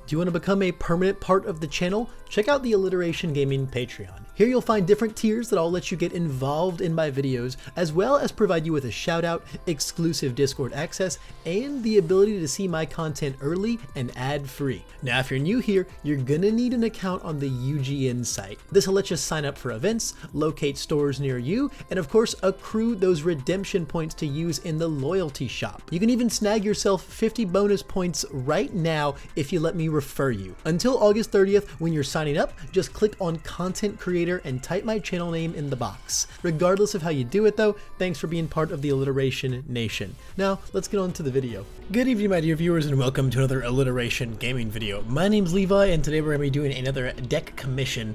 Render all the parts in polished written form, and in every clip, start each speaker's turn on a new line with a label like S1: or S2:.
S1: Do you want to become a permanent part of the channel? Check out the Alliteration Gaming Patreon. Here you'll find different tiers that all let you get involved in my videos, as well as provide you with a shout out, exclusive Discord access, and the ability to see my content early and ad free. Now if you're new here, you're gonna need an account on the UGN site. This will let you sign up for events, locate stores near you, and of course accrue those redemption points to use in the loyalty shop. You can even snag yourself 50 bonus points right now if you let me refer you. Until August 30th, when you're signing up, just click on content creator and type my channel name in the box. Regardless of how you do it though, thanks for being part of the Alliteration Nation. Now, let's get on to the video. Good evening my dear viewers and welcome to another Alliteration gaming video. My name's Levi and today we're going to be doing another deck commission.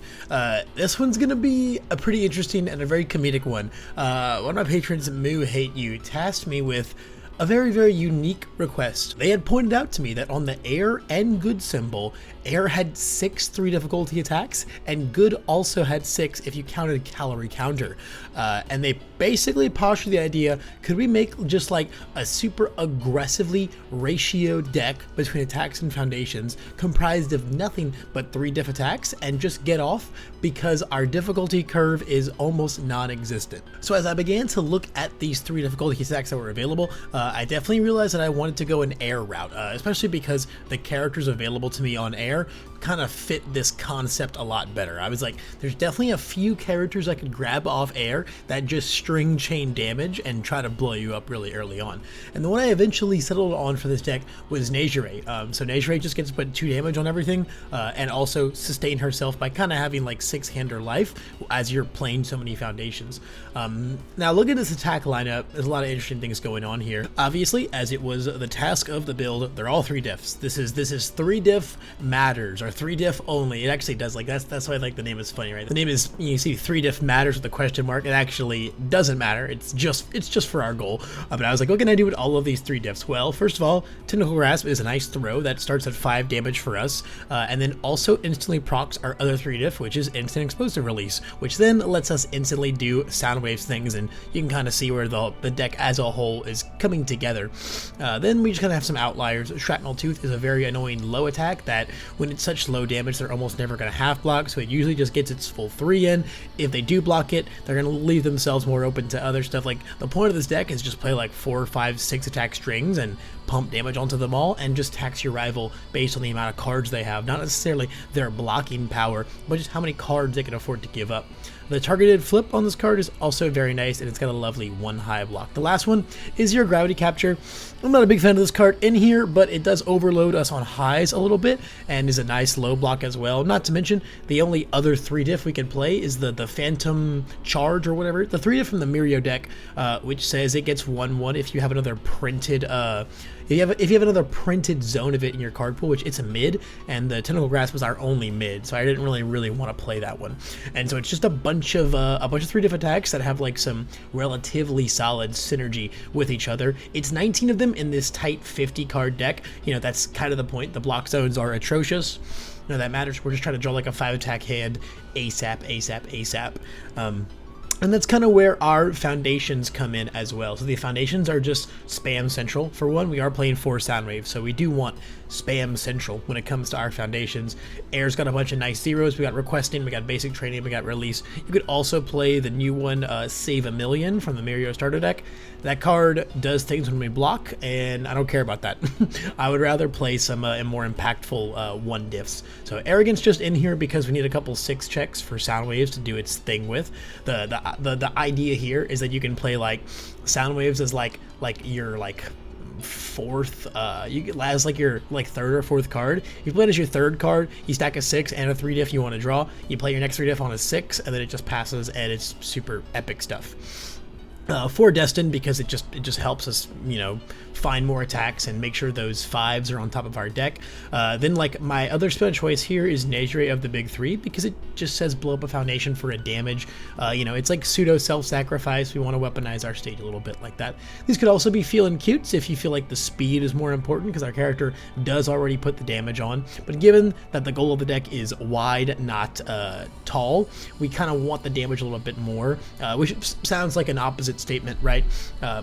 S1: This one's going to be a pretty interesting and a very comedic one. One of my patrons, Moo Hate You, tasked me with a very unique request. They had pointed out to me that on the Air and Good symbol, Air had 6 3 difficulty attacks, and Good also had 6 if you counted calorie counter. And they basically postured the idea, could we make just like a super aggressively ratioed deck between attacks and foundations comprised of nothing but 3 diff attacks and just get off because our difficulty curve is almost non-existent. So as I began to look at these 3 difficulty attacks that were available, I definitely realized that I wanted to go an Air route, especially because the characters available to me on Air kind of fit this concept a lot better. I was like, there's definitely a few characters I could grab off Air that just string chain damage and try to blow you up really early on. And the one I eventually settled on for this deck was Neijire. So Neijire just gets put 2 damage on everything and also sustain herself by kind of having like 6-hander life as you're playing so many foundations. Now look at this attack lineup. There's a lot of interesting things going on here. Obviously, as it was the task of the build, they're all 3 diffs. This is 3 diff matters, or 3 diff only. It actually does, like that's why like the name is funny, right? The name is, you see 3 diff matters with a question mark. It actually doesn't matter. It's just for our goal. But I was like, what can I do with all of these 3 diffs? Well, first of all, Tentacle Grasp is a nice throw that starts at 5 damage for us, and then also instantly procs our other 3 diff, which is instant explosive release, which then lets us instantly do sound waves things, and you can kind of see where the deck as a whole is coming together. Then we just kind of have some outliers. Shrapnel Tooth is a very annoying low attack that when it's such low damage, they're almost never going to half block, so it usually just gets its full 3 in. If they do block it, they're going to leave themselves more open to other stuff. Like, the point of this deck is just play like 4, 5, 6 attack strings and pump damage onto them all and just tax your rival based on the amount of cards they have, not necessarily their blocking power, but just how many cards they can afford to give up. The targeted flip on this card is also very nice, and it's got a lovely 1 high block. The last one is your Gravity Capture. I'm not a big fan of this card in here, but it does overload us on highs a little bit and is a nice low block as well. Not to mention, the only other 3 diff we can play is the Phantom Charge or whatever. The 3 diff from the Mirio deck, which says it gets 1/1 if you have another printed if you have another printed zone of it in your card pool, which it's a mid, and the Tentacle Grasp was our only mid, so I didn't really want to play that one. And so it's just a bunch of 3 diff attacks that have like some relatively solid synergy with each other. It's 19 of them in this tight 50 card deck. You know, that's kind of the point. The block zones are atrocious. You know, that matters. We're just trying to draw like a 5 attack hand ASAP. And that's kind of where our foundations come in as well. So the foundations are just spam central. For one, we are playing 4 sound waves, so we do want spam central when it comes to our foundations. Air's got a bunch of nice zeros. We got requesting, we got basic training, we got release. You could also play the new one, Save a Million from the Mirio starter deck. That card does things when we block, and I don't care about that. I would rather play some more impactful 1 diffs. So Arrogance just in here because we need a couple 6 checks for sound waves to do its thing with. The idea here is that you can play like sound waves as like your like 4th, you as like your like 3rd or 4th card. You play it as your 3rd card, you stack a 6 and a 3 diff you want to draw, you play your next 3 diff on a 6, and then it just passes, and it's super epic stuff. For Destin, because it just helps us, you know, find more attacks and make sure those 5s are on top of our deck. Then like my other spell choice here is Neijire of the big 3 because it just says blow up a foundation for a damage. You know, it's like pseudo self-sacrifice. We want to weaponize our stage a little bit like that. These could also be feeling cute if you feel like the speed is more important because our character does already put the damage on. But given that the goal of the deck is wide, not tall, we kind of want the damage a little bit more, which sounds like an opposite statement, right?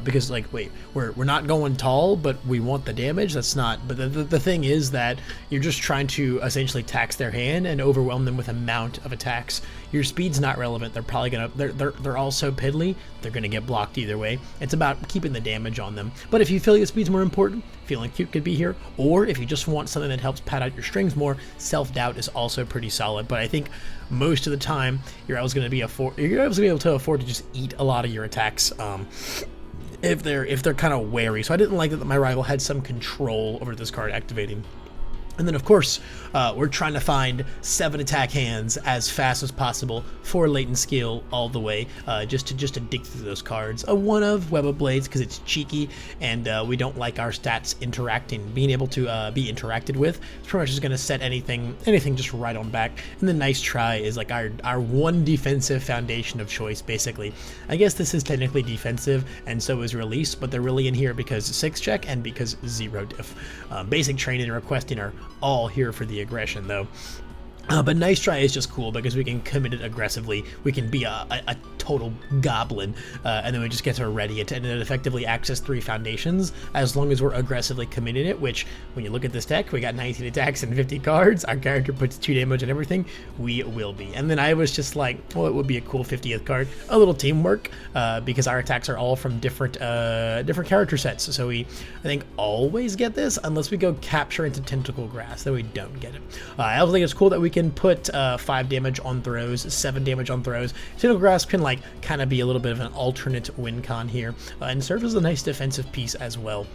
S1: Because like, wait, we're not going tall, but we want the damage. That's not, but the thing is that you're just trying to essentially tax their hand and overwhelm them with amount of attacks. Your speed's not relevant. They're probably gonna, they're all so piddly, they're gonna get blocked either way. It's about keeping the damage on them. But if you feel your speed's more important, feeling cute could be here, or if you just want something that helps pad out your strings more, self-doubt is also pretty solid. But I think most of the time you're always going to be able to afford to just eat a lot of your attacks if they're kind of wary. So I didn't like that my rival had some control over this card activating. And then, of course, we're trying to find 7 attack hands as fast as possible for latent skill all the way, just to dig through those cards. A one of Web of Blades because it's cheeky, and we don't like our stats being able to be interacted with. It's pretty much just going to set anything just right on back. And the Nice Try is like our one defensive foundation of choice, basically. I guess this is technically defensive, and so is Release, but they're really in here because 6 check and because 0 diff. Basic Training and Requesting are all here for the aggression, though. But Nice Try is just cool because we can commit it aggressively. We can be a total goblin, and then we just get to ready it and then effectively access 3 foundations as long as we're aggressively committing it, which when you look at this deck, we got 19 attacks and 50 cards. Our character puts 2 damage on everything. We will be. And then I was just like, well, it would be a cool 50th card. A little teamwork, because our attacks are all from different character sets. So we, I think, always get this unless we go Capture into Tentacle Grass. Then we don't get it. I also think it's cool that we can put 5 damage on throws, 7 damage on throws. Tentacle Grasp can like kind of be a little bit of an alternate win con here, and serve as a nice defensive piece as well.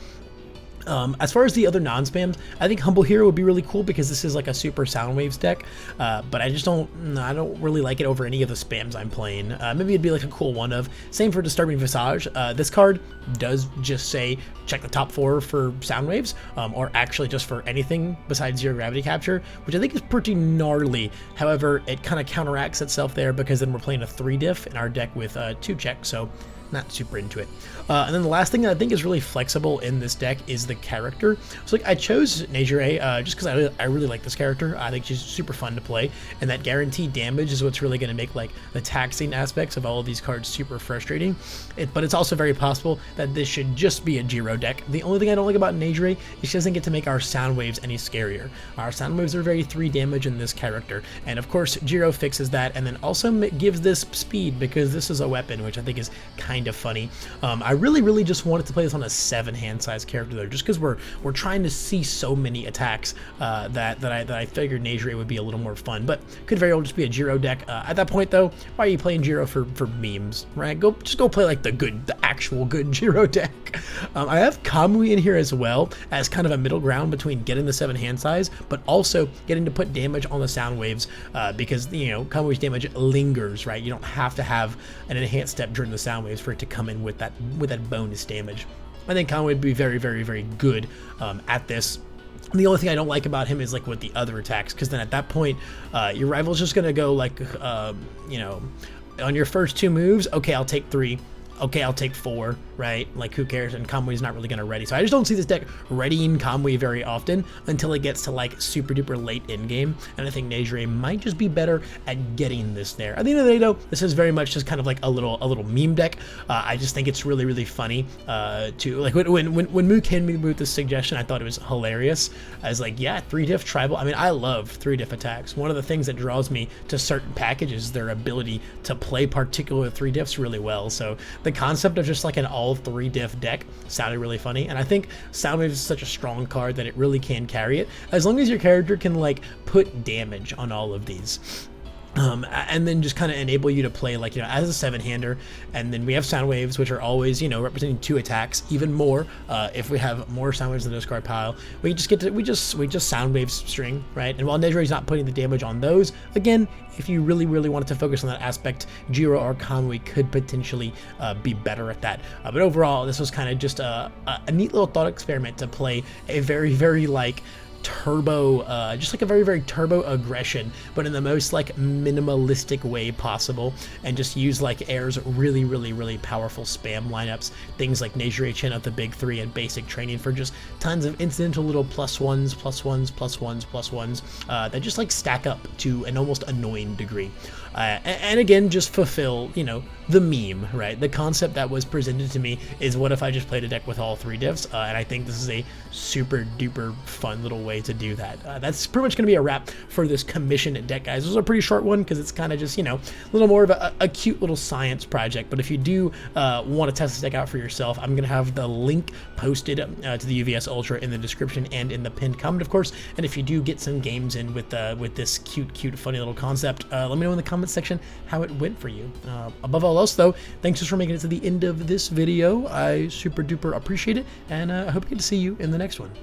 S1: As far as the other non-spams, I think Humble Hero would be really cool because this is like a super Soundwaves deck, but I don't really like it over any of the spams I'm playing. Maybe it'd be like a cool one of. Same for Disturbing Visage. This card does just say check the top 4 for Soundwaves, or actually just for anything besides Zero Gravity Capture, which I think is pretty gnarly. However, it kind of counteracts itself there because then we're playing a 3 diff in our deck with 2 check, so not super into it. And then the last thing that I think is really flexible in this deck is the character. So like I chose Neijire just because I really like this character. I think she's super fun to play, and that guaranteed damage is what's really going to make like the taxing aspects of all of these cards super frustrating. But it's also very possible that this should just be a Jiro deck. The only thing I don't like about Neijire is she doesn't get to make our sound waves any scarier. Our sound waves are very 3 damage in this character, and of course Jiro fixes that, and then also gives this speed because this is a weapon, which I think is kind of funny. I really just wanted to play this on a 7 hand size character though, just because we're trying to see so many attacks that I figured Neijire would be a little more fun, but could very well just be a Jiro deck. At that point though, why are you playing Jiro for memes, right? Just go play like the actual good Jiro deck. I have Kamui in here as well as kind of a middle ground between getting the 7 hand size, but also getting to put damage on the sound waves, because you know Kamui's damage lingers, right? You don't have to have an enhanced step during the sound waves for it to come in with that bonus damage. I think Kamui would be very good at this. The only thing I don't like about him is like with the other attacks, because then at that point your rival's just gonna go like you know, on your first 2 moves, okay, I'll take 3, okay, I'll take 4, right? Like, who cares? And Kamui's not really going to ready. So I just don't see this deck readying Kamui very often until it gets to like super duper late in game. And I think Neijire might just be better at getting this there. At the end of the day though, this is very much just kind of like a little meme deck. I just think it's really funny to like when Mook handed me with this suggestion, I thought it was hilarious. I was like, yeah, 3 diff tribal. I mean, I love 3 diff attacks. One of the things that draws me to certain packages is their ability to play particular 3 diffs really well. So the concept of just like an all 3 diff deck sounded really funny, and I think Soundwave is such a strong card that it really can carry it, as long as your character can like put damage on all of these. And then just kind of enable you to play like, you know, as a 7-hander, and then we have sound waves, which are always, you know, representing 2 attacks, even more. If we have more sound waves in the discard pile, we just get to we just sound waves string, right? And while Neijire is not putting the damage on those, again, if you really wanted to focus on that aspect, Jiro or Kamui could potentially be better at that. But overall, this was kind of just a neat little thought experiment to play a very like turbo, just like a very, very turbo aggression, but in the most like minimalistic way possible, and just use like Air's really, really, really powerful spam lineups, things like Neijire Chin at the big 3 and basic training for just tons of incidental little +1s, +1s, +1s, +1s that just like stack up to an almost annoying degree. And again, just fulfill, you know, the meme, right? The concept that was presented to me is, what if I just played a deck with all 3 diffs? And I think this is a super duper fun little way to do that. That's pretty much going to be a wrap for this commissioned deck, guys. This was a pretty short one because it's kind of just, you know, a little more of a cute little science project. But if you do want to test this deck out for yourself, I'm going to have the link posted to the UVS Ultra in the description and in the pinned comment, of course. And if you do get some games in with this cute, funny little concept, let me know in the comments section how it went for you. Above all else, though, thanks just for making it to the end of this video. I super duper appreciate it, and I hope I get to see you in the next one.